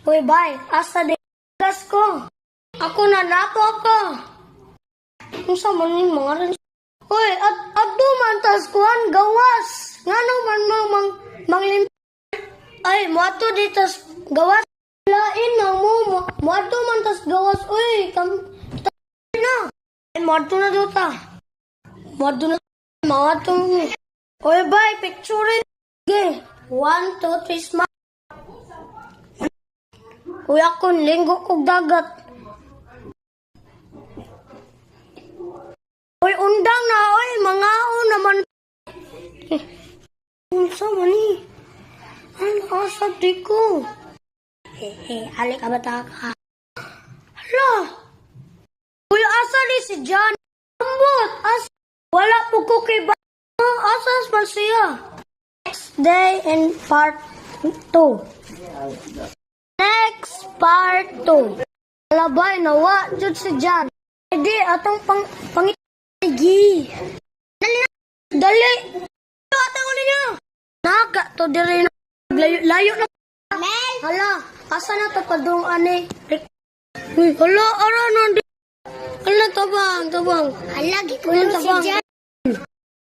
Uy, bay, asa di gas ko? Ako na nato ako. Kung sa man yung mga rin. Uy, adto man tas kuhan gawas. Ngano man manglin. Ay, moato di tas gawas. Lain na mo. Moato man tas gawas. Uy, na. Ay, moato na daw ta. Moato na. Moato na. Uy, bay, picture it. Okay. 1, 2, 3, smile. Uy, ako linggo kong dagat. Uy, undang na, uy, mga naman. Unsa man ni? Ano asa di ko? Halik ka bata ka. Hala. Uy, asa ni si John? Ambot, wala po ko kay ba? Asas man siya. Next day in part 2. Next part 2. Alabay, nawa, jud si John. Hindi, atong pangigi. Dali na. Dali. Atang ulit niya. Naga, to diri na. Layo na. Mel. Hala, asa na to padung ani? Uy, hala, ara na. Hala, tabang. Hala, gikulong si John.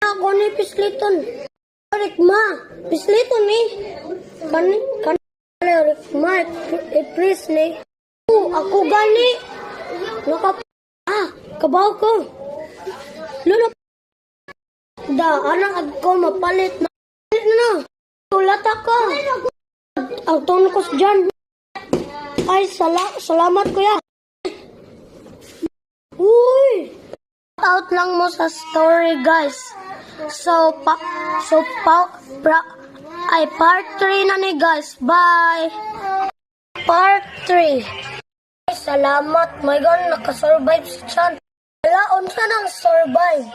Ako ni pisliton. Rikma, pisliton ni. Kan Rikma, please ni. Ako gani. Kabaw ko. Lula. Anak ko mapalit na. Tulat ako. Ang tono ko dyan. Ay, salamat kuya. Uy! Out lang mo sa story, guys. Part 3 na ni guys. Bye! Part 3. Ay, salamat. My God, nakasurvive si Chan. Wala, unsa nang survive.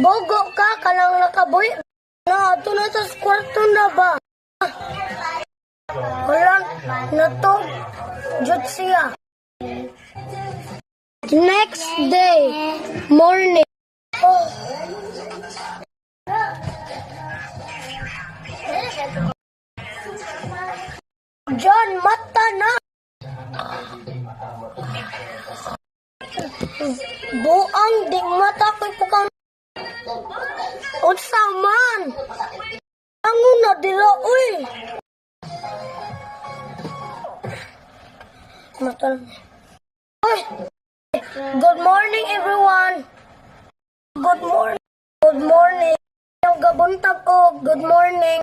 Bogo ka, kalang nakabuhi. Ito na sa kwarto na ba? Wala na to. Jud siya. Next day, morning. Oh. John, mata na. Buang di mata ko'y pukang. Unsa man? Ango na dira, uy. Mata na. Uy. Good morning, everyone. Good morning. Yung gabuntag ko. Good morning.